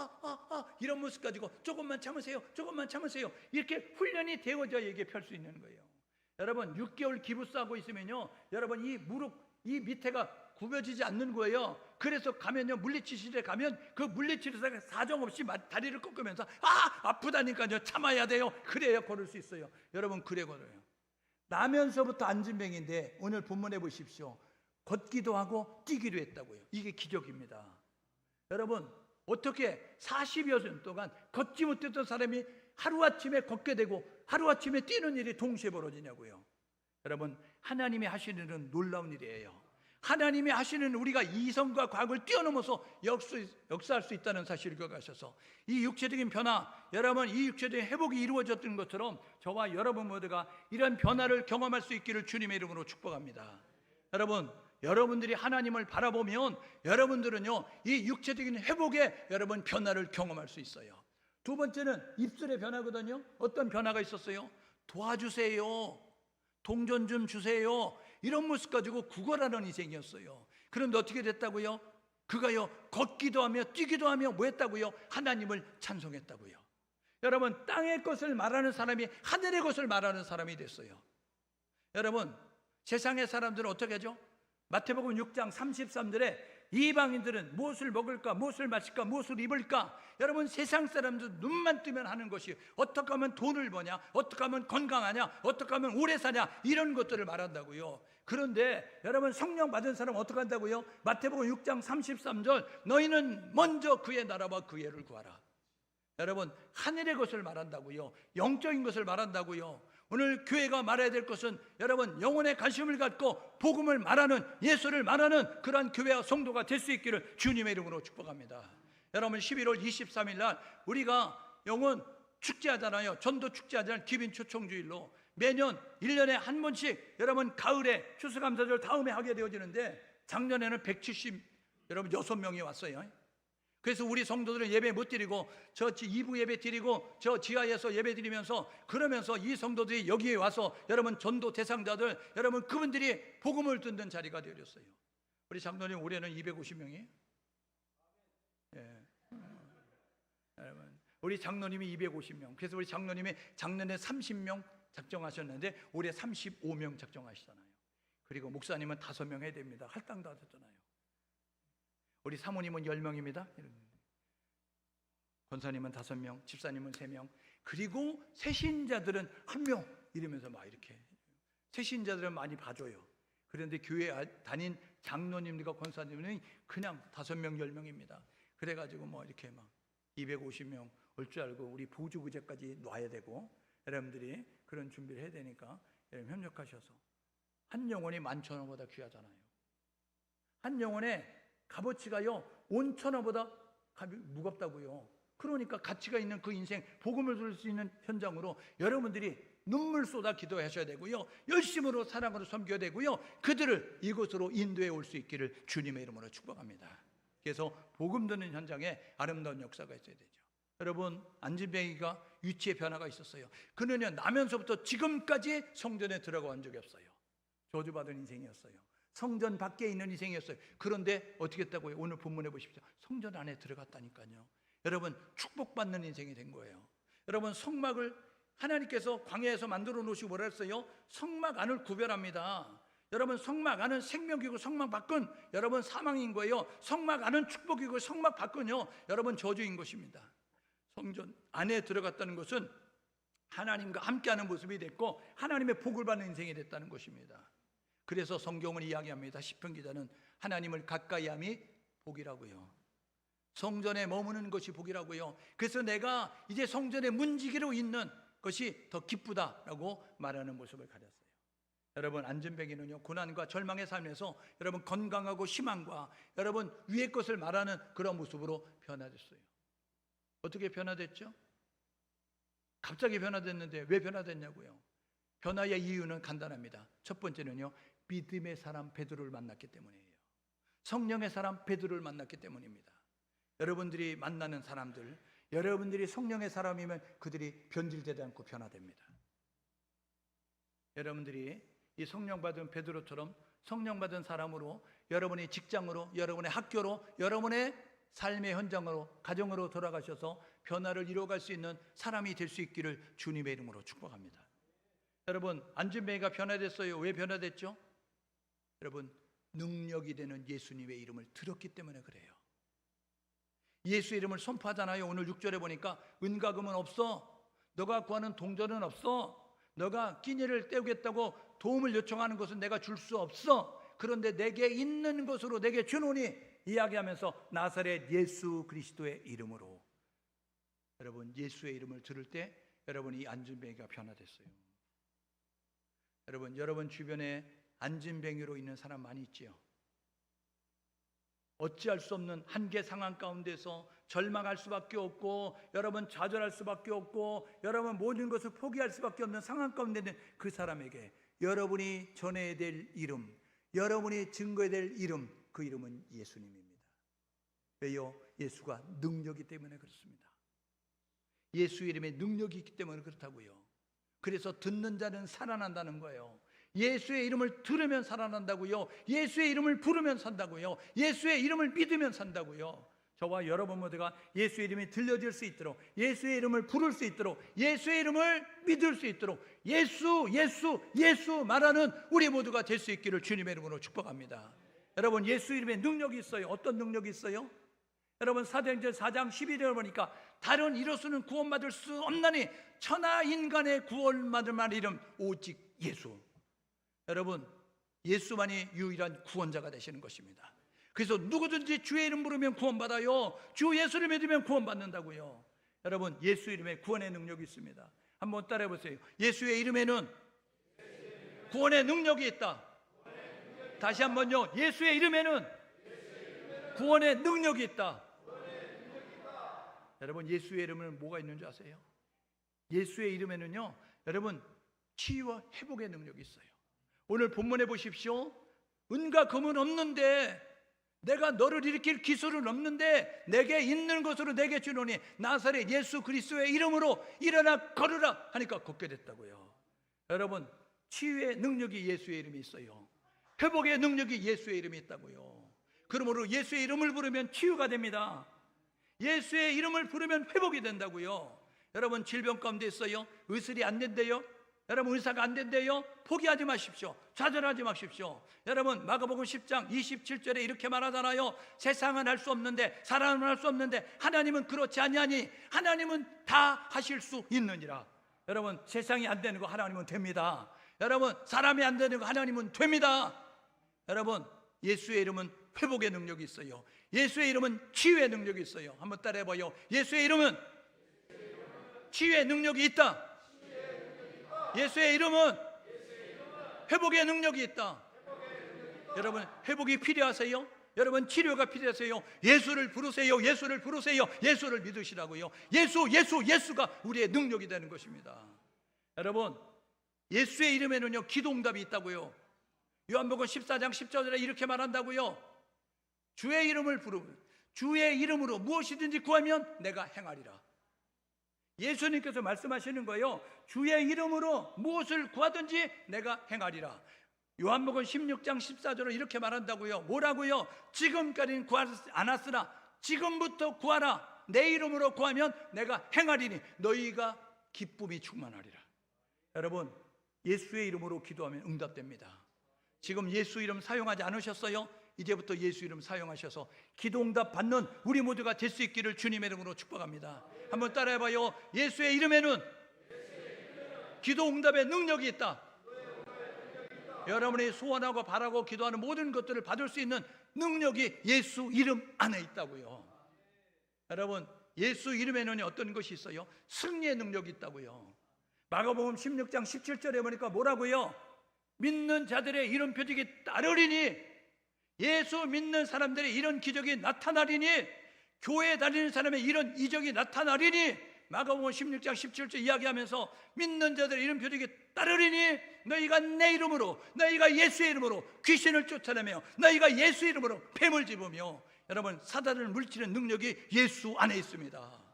이런 모습 가지고 조금만 참으세요, 조금만 참으세요 이렇게 훈련이 되어져야 이게 펼 수 있는 거예요. 여러분 6개월 기부스하고 있으면요 여러분 이 무릎 이 밑에가 굽어지지 않는 거예요. 그래서 가면요 물리치료실에 가면 그 물리치료사가 사정없이 다리를 꺾으면서 아프다니까요 참아야 돼요. 그래야 걸을 수 있어요. 여러분 그래 걸어요. 나면서부터 안진뱅인데 오늘 본문에 보십시오. 걷기도 하고 뛰기도 했다고요. 이게 기적입니다. 여러분 어떻게 40여 년 동안 걷지 못했던 사람이 하루아침에 걷게 되고 하루아침에 뛰는 일이 동시에 벌어지냐고요. 여러분 하나님이 하시는 일은 놀라운 일이에요. 하나님이 하시는 우리가 이성과 과학을 뛰어넘어서 역사할 수 있다는 사실을 기억하셔서 이 육체적인 변화, 여러분 이 육체적인 회복이 이루어졌던 것처럼 저와 여러분 모두가 이런 변화를 경험할 수 있기를 주님의 이름으로 축복합니다. 여러분 여러분들이 하나님을 바라보면 여러분들은요 이 육체적인 회복에 여러분 변화를 경험할 수 있어요. 두 번째는 입술의 변화거든요. 어떤 변화가 있었어요? 도와주세요, 동전 좀 주세요, 이런 모습 가지고 구걸하는 인생이었어요. 그런데 어떻게 됐다고요? 그가요 걷기도 하며 뛰기도 하며 뭐 했다고요? 하나님을 찬송했다고요. 여러분 땅의 것을 말하는 사람이 하늘의 것을 말하는 사람이 됐어요. 여러분 세상의 사람들은 어떻게 하죠? 마태복음 6장 33절에 이방인들은 무엇을 먹을까, 무엇을 마실까, 무엇을 입을까? 여러분, 세상 사람들 눈만 뜨면 하는 것이 어떻게 하면 돈을 버냐, 어떻게 하면 건강하냐, 어떻게 하면 오래 사냐, 이런 것들을 말한다고요. 그런데 여러분, 성령 받은 사람 어떻게 한다고요? 마태복음 6장 33절, 너희는 먼저 그의 나라와 그의 의를 구하라. 여러분, 하늘의 것을 말한다고요. 영적인 것을 말한다고요. 오늘 교회가 말해야 될 것은 여러분, 영혼의 관심을 갖고 복음을 말하는, 예수를 말하는 그러한 교회와 성도가 될 수 있기를 주님의 이름으로 축복합니다. 여러분, 11월 23일 날 우리가 영혼 축제하잖아요. 전도 축제하잖아요. 기빈 초청주일로 매년 1년에 한 번씩 여러분 가을에 추수감사절 다음에 하게 되어지는데, 작년에는 6명이 왔어요. 그래서 우리 성도들은 예배 못 드리고 저 2부 예배 드리고 저 지하에서 예배 드리면서, 그러면서 이 성도들이 여기에 와서 여러분 전도 대상자들, 여러분 그분들이 복음을 듣는 자리가 되어졌어요. 우리 장로님 올해는 250명이에요. 예. 여러분, 우리 장로님이 250명. 그래서 우리 장로님이 작년에 30명 작정하셨는데 올해 35명 작정하시잖아요. 그리고 목사님은 5명 해야 됩니다. 할당도 하셨잖아요. 우리 사모님은 10명입니다. 권사님은 5명, 집사님은 3명, 그리고 새신자들은 1명, 이러면서 막 이렇게 새신자들은 많이 봐줘요. 그런데 교회 다닌 장로님들과 권사님은 그냥 5명, 10명입니다. 그래가지고 뭐 이렇게 막 250명 올 줄 알고 우리 보조구제까지 놔야 되고, 여러분들이 그런 준비를 해야 되니까 여러분 협력하셔서, 한 영혼이 10,000원보다 귀하잖아요. 한 영혼의 값어치가요 5,000원보다 무겁다고요. 그러니까 가치가 있는 그 인생, 복음을 들을 수 있는 현장으로 여러분들이 눈물 쏟아 기도하셔야 되고요, 열심으로 사랑으로 섬겨야 되고요, 그들을 이곳으로 인도해 올 수 있기를 주님의 이름으로 축복합니다. 그래서 복음 듣는 현장에 아름다운 역사가 있어야 되죠. 여러분, 안진뱅이가 유치의 변화가 있었어요. 그는요 나면서부터 지금까지 성전에 들어가 온 적이 없어요. 저주받은 인생이었어요. 성전 밖에 있는 인생이었어요. 그런데 어떻게 했다고요? 오늘 본문에 보십시오. 성전 안에 들어갔다니까요. 여러분, 축복받는 인생이 된 거예요. 여러분, 성막을 하나님께서 광야에서 만들어 놓으시고 뭐라 했어요? 성막 안을 구별합니다. 여러분, 성막 안은 생명이고 성막 밖은 여러분 사망인 거예요. 성막 안은 축복이고 성막 밖은요 여러분 저주인 것입니다. 성전 안에 들어갔다는 것은 하나님과 함께하는 모습이 됐고 하나님의 복을 받는 인생이 됐다는 것입니다. 그래서 성경은 이야기합니다. 시편 기자는 하나님을 가까이함이 복이라고요. 성전에 머무는 것이 복이라고요. 그래서 내가 이제 성전에 문지기로 있는 것이 더 기쁘다라고 말하는 모습을 가졌어요. 여러분, 안진뱅이는요 고난과 절망의 삶에서 여러분 건강하고 희망과 여러분 위의 것을 말하는 그런 모습으로 변화됐어요. 어떻게 변화됐죠? 갑자기 변화됐는데 왜 변화됐냐고요? 변화의 이유는 간단합니다. 첫 번째는요, 믿음의 사람 베드로를 만났기 때문이에요. 성령의 사람 베드로를 만났기 때문입니다. 여러분들이 만나는 사람들, 여러분들이 성령의 사람이면 그들이 변질되지 않고 변화됩니다. 여러분들이 이 성령 받은 베드로처럼 성령 받은 사람으로 여러분의 직장으로, 여러분의 학교로, 여러분의 삶의 현장으로, 가정으로 돌아가셔서 변화를 이루어갈 수 있는 사람이 될 수 있기를 주님의 이름으로 축복합니다. 여러분, 안진뱅이가 변화됐어요. 왜 변화됐죠? 여러분, 능력이 되는 예수님의 이름을 들었기 때문에 그래요. 예수의 이름을 선포하잖아요. 오늘 6절에 보니까 은과 금은 없어, 너가 구하는 동전은 없어, 너가 끼니를 때우겠다고 도움을 요청하는 것은 내가 줄 수 없어, 그런데 내게 있는 것으로 내게 주노니 이야기하면서 나사렛 예수 그리스도의 이름으로, 여러분 예수의 이름을 들을 때 여러분 이 안진뱅이가 변화됐어요. 여러분 주변에 안진뱅이로 있는 사람 많이 있지요. 어찌할 수 없는 한계 상황 가운데서 절망할 수밖에 없고 여러분 좌절할 수밖에 없고 여러분 모든 것을 포기할 수밖에 없는 상황 가운데 있는 그 사람에게 여러분이 전해야 될 이름, 여러분이 증거해야 될 이름, 그 이름은 예수님입니다. 왜요? 예수가 능력이 때문에 그렇습니다. 예수 이름에 능력이 있기 때문에 그렇다고요. 그래서 듣는 자는 살아난다는 거예요. 예수의 이름을 들으면 살아난다고요. 예수의 이름을 부르면 산다고요. 예수의 이름을 믿으면 산다고요. 저와 여러분 모두가 예수의 이름이 들려질 수 있도록, 예수의 이름을 부를 수 있도록, 예수의 이름을 믿을 수 있도록 예수 말하는 우리 모두가 될 수 있기를 주님의 이름으로 축복합니다. 여러분, 예수 이름에 능력이 있어요. 어떤 능력이 있어요? 여러분, 사도행전 4장 12절을 보니까 다른 이로서는 구원받을 수 없나니 천하 인간의 구원받을 만 이름 오직 예수. 여러분, 예수만이 유일한 구원자가 되시는 것입니다. 그래서 누구든지 주의 이름 부르면 구원받아요. 주 예수를 믿으면 구원받는다고요. 여러분, 예수 이름에 구원의 능력이 있습니다. 한번 따라해 보세요. 예수의 이름에는 구원의 능력이 있다. 다시 한번요. 예수의 이름에는 구원의 능력이 있다. 여러분, 예수의 이름에는 뭐가 있는 줄 아세요? 예수의 이름에는요, 여러분, 치유와 회복의 능력이 있어요. 오늘 본문에 보십시오. 은과 금은 없는데, 내가 너를 일으킬 기술은 없는데 내게 있는 것으로 내게 주노니 나사렛 예수 그리스도의 이름으로 일어나 걸으라 하니까 걷게 됐다고요. 여러분, 치유의 능력이 예수의 이름이 있어요. 회복의 능력이 예수의 이름이 있다고요. 그러므로 예수의 이름을 부르면 치유가 됩니다. 예수의 이름을 부르면 회복이 된다고요. 여러분, 질병 가운데 있어요. 의술이 안 된대요. 여러분, 의사가 안 된대요. 포기하지 마십시오. 좌절하지 마십시오. 여러분, 마가복음 10장 27절에 이렇게 말하잖아요. 세상은 할 수 없는데, 사람은 할 수 없는데 하나님은 그렇지 아니하니 하나님은 다 하실 수 있느니라. 여러분, 세상이 안 되는 거 하나님은 됩니다. 여러분, 사람이 안 되는 거 하나님은 됩니다. 여러분, 예수의 이름은 회복의 능력이 있어요. 예수의 이름은 치유의 능력이 있어요. 한번 따라해봐요. 예수의 이름은 치유의 능력이 있다. 예수의 이름은 회복의 능력이 있다. 여러분, 회복이 필요하세요? 여러분, 치료가 필요하세요? 예수를 부르세요. 예수를 부르세요. 예수를 믿으시라고요. 예수가 우리의 능력이 되는 것입니다. 여러분, 예수의 이름에는요, 기도응답이 있다고요. 요한복음 14장 10절에 이렇게 말한다고요. 주의 이름을 부르면, 주의 이름으로 무엇이든지 구하면 내가 행하리라. 예수님께서 말씀하시는 거예요. 주의 이름으로 무엇을 구하든지 내가 행하리라. 요한복음 16장 14절로 이렇게 말한다고요. 뭐라고요? 지금까지는 구하지 않았으나 지금부터 구하라. 내 이름으로 구하면 내가 행하리니 너희가 기쁨이 충만하리라. 여러분, 예수의 이름으로 기도하면 응답됩니다. 지금 예수 이름 사용하지 않으셨어요? 이제부터 예수 이름 사용하셔서 기도응답 받는 우리 모두가 될 수 있기를 주님의 이름으로 축복합니다. 한번 따라해봐요. 예수의 이름에는 기도응답의 능력이 있다. 여러분이 소원하고 바라고 기도하는 모든 것들을 받을 수 있는 능력이 예수 이름 안에 있다고요. 여러분, 예수 이름에는 어떤 것이 있어요? 승리의 능력이 있다고요. 마가복음 16장 17절에 보니까 뭐라고요? 믿는 자들의 이런 표적이 따르리니, 예수 믿는 사람들의 이런 기적이 나타나리니, 교회 다니는 사람의 이런 이적이 나타나리니, 마가복음 16장 17절 이야기하면서 믿는 자들의 이런 표적이 따르리니 너희가 내 이름으로, 너희가 예수의 이름으로 귀신을 쫓아내며 너희가 예수 이름으로 뱀을 집으며. 여러분, 사단을 물리치는 능력이 예수 안에 있습니다.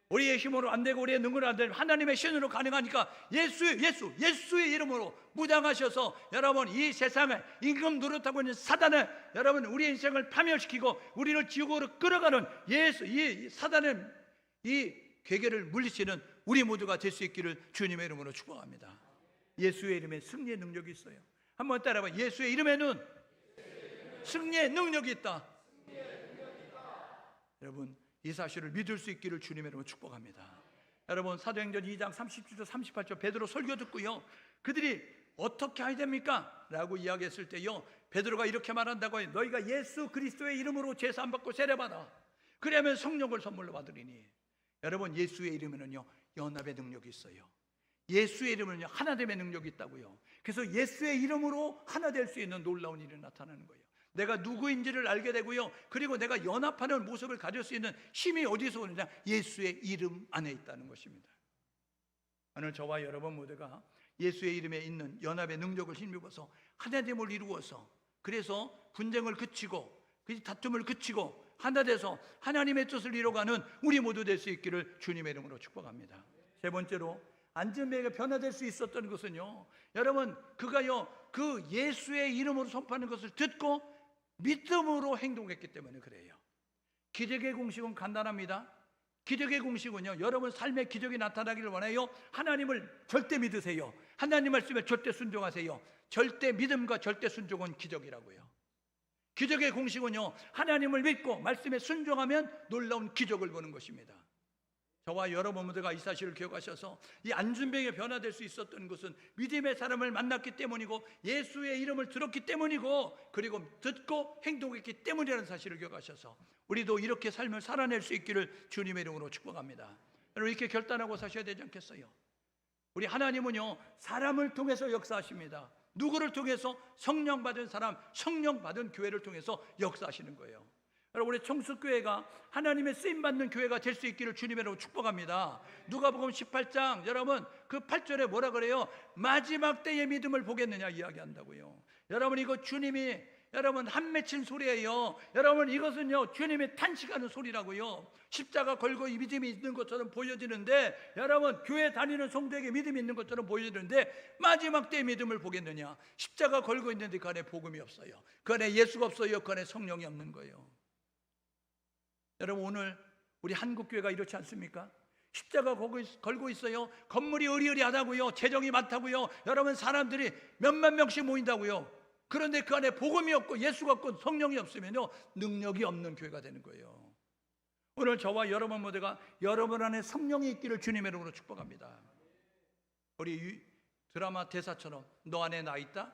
우리의 힘으로 안 되고 우리의 능력으로 안 되면 하나님의 신으로 가능하니까 예수의 이름으로 무장하셔서 여러분, 이 세상에 임금 노릇하고 있는 사단을, 여러분, 우리의 인생을 파멸시키고 우리를 지옥으로 끌어가는 이 사단의 이 괴계를 물리치는 우리 모두가 될 수 있기를 주님의 이름으로 축복합니다. 예수의 이름에 승리의 능력이 있어요. 한번 따라봐. 예수의 이름에는 승리의 능력이 있다. 여러분, 이 사실을 믿을 수 있기를 주님의 이름으로 축복합니다. 여러분, 사도행전 2장 37절 38절 베드로 설교 듣고요, 그들이 어떻게 해야 됩니까? 라고 이야기했을 때요, 베드로가 이렇게 말한다고 해요. 너희가 예수 그리스도의 이름으로 제사함 받고 세례받아. 그러면 성령을 선물로 받으리니. 여러분, 예수의 이름에는요, 연합의 능력이 있어요. 예수의 이름은요, 하나됨의 능력이 있다고요. 그래서 예수의 이름으로 하나 될 수 있는 놀라운 일이 나타나는 거예요. 내가 누구인지를 알게 되고요, 그리고 내가 연합하는 모습을 가질 수 있는 힘이 어디서 오느냐? 예수의 이름 안에 있다는 것입니다. 오늘 저와 여러분 모두가 예수의 이름에 있는 연합의 능력을 힘입어서 하나됨을 이루어서, 그래서 분쟁을 그치고 다툼을 그치고 하나 돼서 하나님의 뜻을 이뤄가는 우리 모두 될 수 있기를 주님의 이름으로 축복합니다. 세 번째로, 안전벨가 변화될 수 있었던 것은요, 여러분, 그가요, 그 예수의 이름으로 선포하는 것을 듣고 믿음으로 행동했기 때문에 그래요. 기적의 공식은 간단합니다. 기적의 공식은요, 여러분 삶의 기적이 나타나기를 원해요. 하나님을 절대 믿으세요. 하나님 말씀에 절대 순종하세요. 절대 믿음과 절대 순종은 기적이라고요. 기적의 공식은요, 하나님을 믿고 말씀에 순종하면 놀라운 기적을 보는 것입니다. 저와 여러분 모두가 이 사실을 기억하셔서 이 안준병이 변화될 수 있었던 것은 믿음의 사람을 만났기 때문이고 예수의 이름을 들었기 때문이고 그리고 듣고 행동했기 때문이라는 사실을 기억하셔서 우리도 이렇게 삶을 살아낼 수 있기를 주님의 이름으로 축복합니다. 여러분, 이렇게 결단하고 사셔야 되지 않겠어요? 우리 하나님은요, 사람을 통해서 역사하십니다. 누구를 통해서? 성령 받은 사람, 성령 받은 교회를 통해서 역사하시는 거예요. 여러분, 우리 청수교회가 하나님의 쓰임받는 교회가 될 수 있기를 주님의 이름으로 축복합니다. 누가복음 18장 여러분 그 8절에 뭐라 그래요? 마지막 때의 믿음을 보겠느냐 이야기한다고요. 여러분, 이거 주님이 여러분 한 맺힌 소리예요. 여러분, 이것은요 주님이 탄식하는 소리라고요. 십자가 걸고 이 믿음이 있는 것처럼 보여지는데, 여러분 교회 다니는 성도에게 믿음이 있는 것처럼 보여지는데 마지막 때의 믿음을 보겠느냐? 십자가 걸고 있는데 그 안에 복음이 없어요. 그 안에 예수가 없어요. 그 안에 성령이 없는 거예요. 여러분, 오늘 우리 한국교회가 이렇지 않습니까? 십자가 걸고 있어요. 건물이 으리으리하다고요. 재정이 많다고요. 여러분, 사람들이 몇만 명씩 모인다고요. 그런데 그 안에 복음이 없고 예수가 없고 성령이 없으면요 능력이 없는 교회가 되는 거예요. 오늘 저와 여러분 모두가 여러분 안에 성령이 있기를 주님의 이름으로 축복합니다. 우리 드라마 대사처럼 너 안에 나 있다,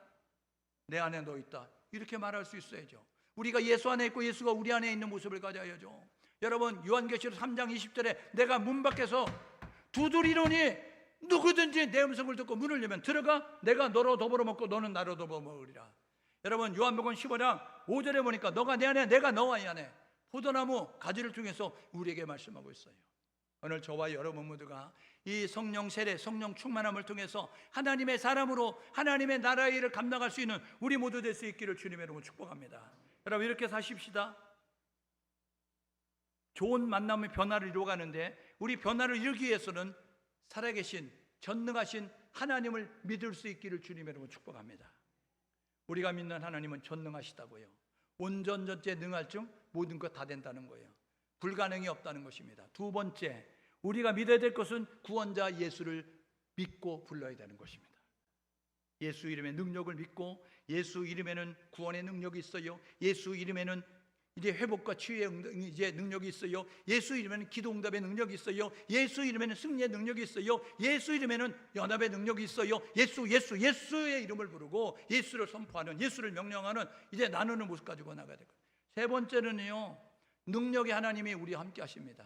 내 안에 너 있다, 이렇게 말할 수 있어야죠. 우리가 예수 안에 있고 예수가 우리 안에 있는 모습을 가져야죠. 여러분, 요한계시록 3장 20절에 내가 문 밖에서 두드리노니 누구든지 내 음성을 듣고 문을 열면 들어가 내가 너로 더불어 먹고 너는 나로 더불어 먹으리라. 여러분, 요한복음 15장 5절에 보니까 너가 내 안에 내가 너와 이 안에, 포도나무 가지를 통해서 우리에게 말씀하고 있어요. 오늘 저와 여러분 모두가 이 성령 세례, 성령 충만함을 통해서 하나님의 사람으로 하나님의 나라의 일을 감당할 수 있는 우리 모두 될 수 있기를 주님의 이름으로 축복합니다. 여러분, 이렇게 사십시다. 좋은 만남의 변화를 이루어가는데 우리 변화를 이루기 위해서는 살아계신 전능하신 하나님을 믿을 수 있기를 주님의 이름으로 축복합니다. 우리가 믿는 하나님은 전능하시다고요. 온전전체 능할 중 모든 것 다 된다는 거예요. 불가능이 없다는 것입니다. 두 번째, 우리가 믿어야 될 것은 구원자 예수를 믿고 불러야 되는 것입니다. 예수 이름의 능력을 믿고, 예수 이름에는 구원의 능력이 있어요. 예수 이름에는 이제 회복과 치유의 이제 능력이 있어요. 예수 이름에는 기도응답의 능력이 있어요. 예수 이름에는 승리의 능력이 있어요. 예수 이름에는 연합의 능력이 있어요. 예수의 이름을 부르고 예수를 선포하는, 예수를 명령하는 이제 나누는 모습 가지고 나가야 돼요. 세 번째는요, 능력의 하나님이 우리와 함께 하십니다.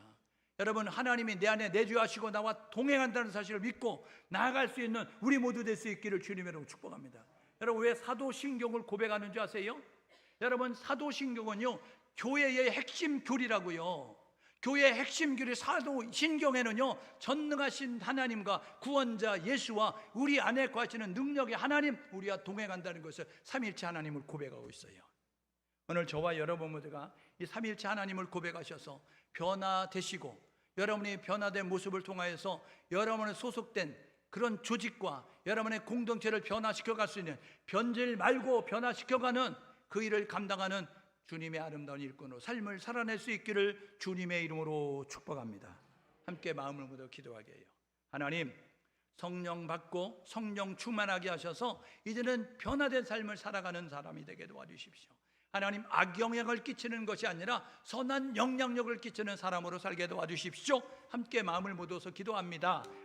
여러분, 하나님이 내 안에 내주하시고 나와 동행한다는 사실을 믿고 나아갈 수 있는 우리 모두 될 수 있기를 주님으로 축복합니다. 여러분, 왜 사도신경을 고백하는 줄 아세요? 여러분, 사도신경은요 교회의 핵심 교리라고요. 교회의 핵심 교리 사도신경에는요 전능하신 하나님과 구원자 예수와 우리 안에 거하시는 능력의 하나님, 우리와 동행한다는 것을 삼위일체 하나님을 고백하고 있어요. 오늘 저와 여러분 모두가 이 삼위일체 하나님을 고백하셔서 변화되시고, 여러분이 변화된 모습을 통하여서 여러분의 소속된 그런 조직과 여러분의 공동체를 변화시켜 갈 수 있는, 변질 말고 변화시켜가는 그 일을 감당하는 주님의 아름다운 일꾼으로 삶을 살아낼 수 있기를 주님의 이름으로 축복합니다. 함께 마음을 모두 기도하게 해요. 하나님, 성령 받고 성령 충만하게 하셔서 이제는 변화된 삶을 살아가는 사람이 되게 도와주십시오. 하나님, 악영향을 끼치는 것이 아니라 선한 영향력을 끼치는 사람으로 살게 도와주십시오. 함께 마음을 모아서 기도합니다.